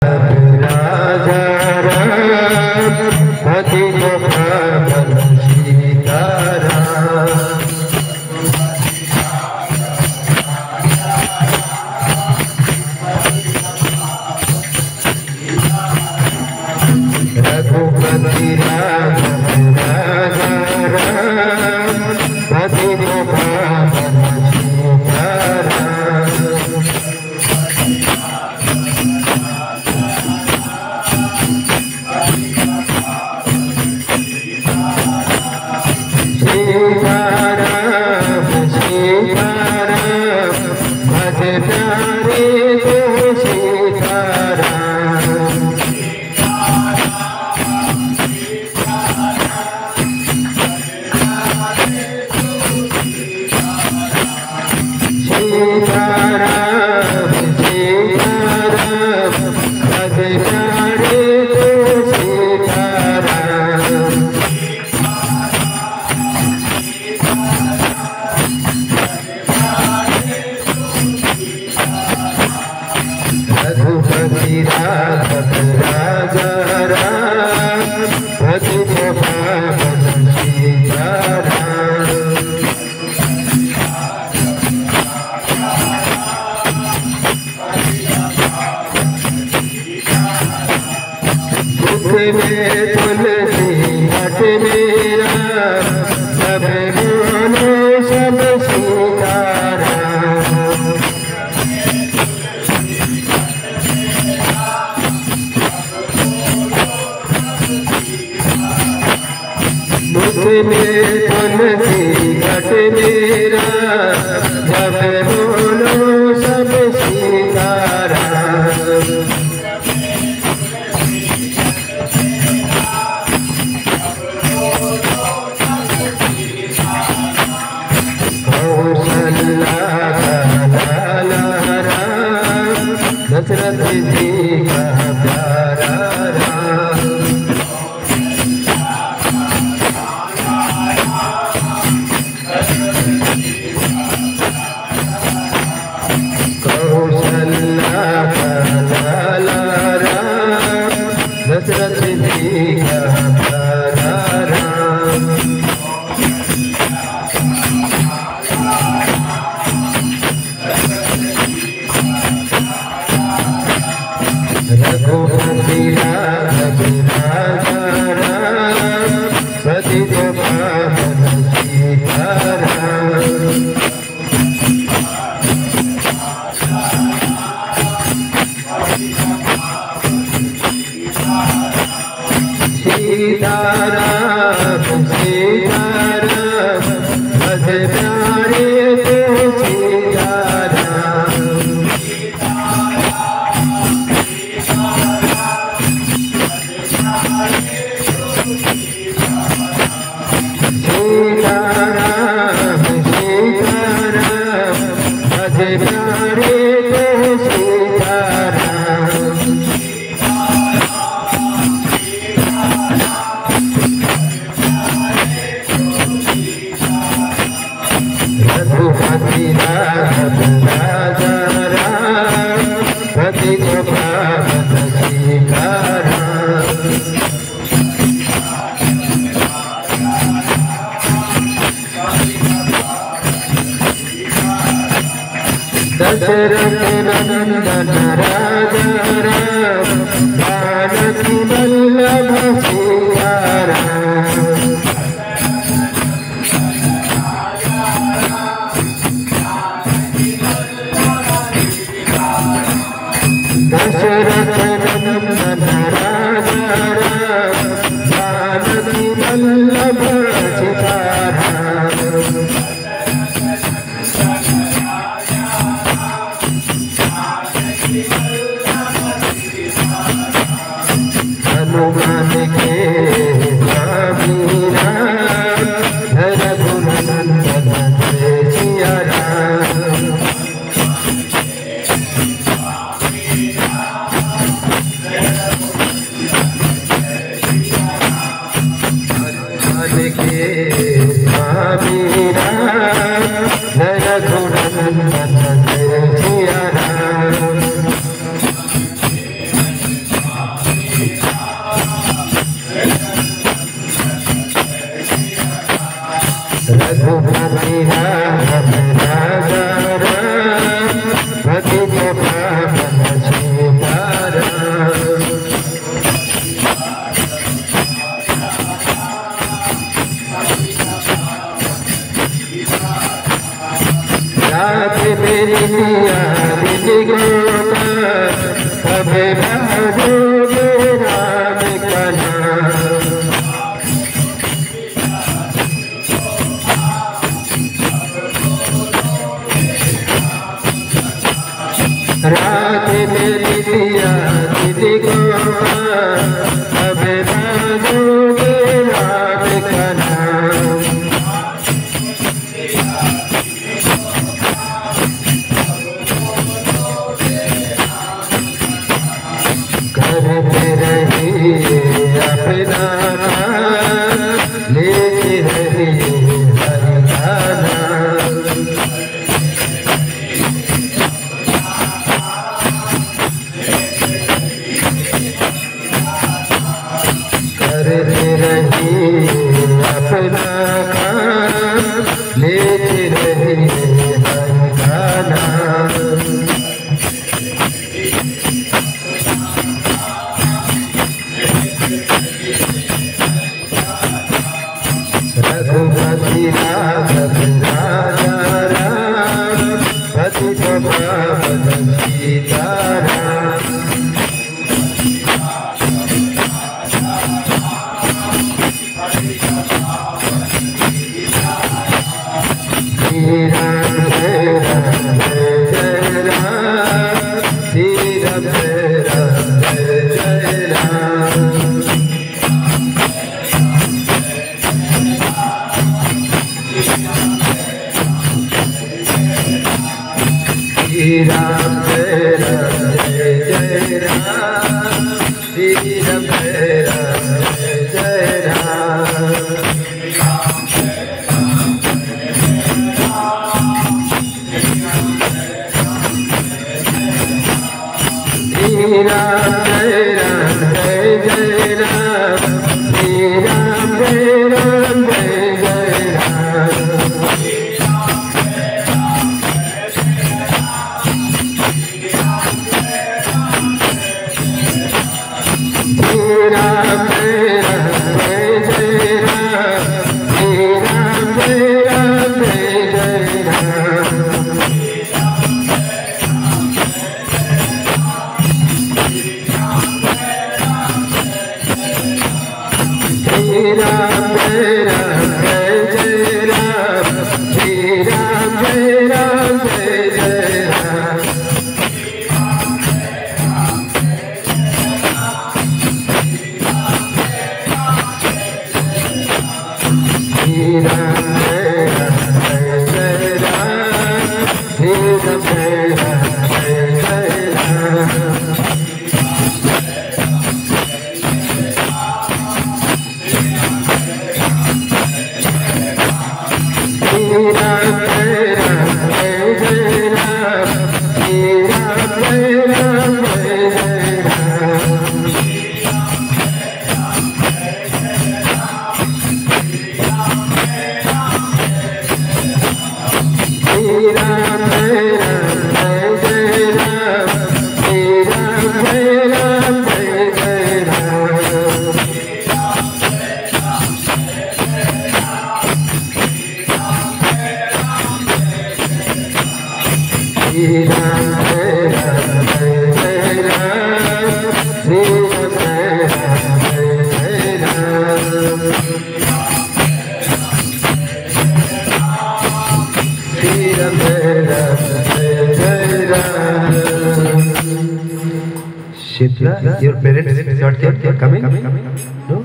राजा राम पतित पावन सीताराम। रघुपति राघव राजा राम पतित पावन सीताराम। सीताराम सीताराम भज प्यारे तो सीताराम। सीताराम सीताराम भज प्यारे तो सीताराम। रघुपति राघव राजा राम पतित पावन सीताराम। सुख में तुलसी घट मेरा सब बोलो सब सीताराम। मुख में तुलसी घट मेरा जब बोलो सब सीताराम। कौशल्या का लाला राम दशरथ जी का प्यारा राम। कौशल्या का लाला राम दशरथ जी का प्यारा राम। रघुपति राघव राजा राम पतित पावन सीताराम। सीताराम सीताराम भज प्यारे तो सीताराम। सीताराम सीताराम भज प्यारे तो सीताराम। रघुपति राघव राजा राम पतित पावन सीताराम। दशरथ नंदन राजा राम जानकी वल्लभ सीताराम। दशरथ नंदन राजा राम जानकी वल्लभ सीताराम। हनुमान के वीरा रघुनंदन जय सिया राम। अबे भजोगे राम का नाम। राधे मेरी दिया दीदी को अबे भजोगे राम का नाम। करते रहिए अपना लेते रहिए हरि का नाम। करते रहिए अपना काम लेते रहिए हरि का नाम। रघुपति राघव राजा राम पतित पावन सीताराम। श्री राम जय राम जय जय राम। श्री राम जय राम जय जय राम। श्री राम जय राम जय जय राम। श्री राम जय राम जय जय राम। श्री राम जय राम जय जय राम। श्री राम जय राम जय जय राम। श्री राम जय राम जय जय राम। श्री राम जय राम जय जय राम। श्री राम जय राम जय जय राम। श्री राम जय राम जय जय राम। श्री राम जय राम जय जय राम। श्री राम जय राम जय जय राम। श्री राम जय राम जय जय राम। श्री राम जय राम जय जय राम। श्री राम जय राम जय जय राम। श्री राम जय राम जय जय राम। श्री राम जय राम जय जय राम। श्री राम जय राम जय जय राम। श्री राम जय राम जय जय Ram. Shitra, your parents not yet coming? No?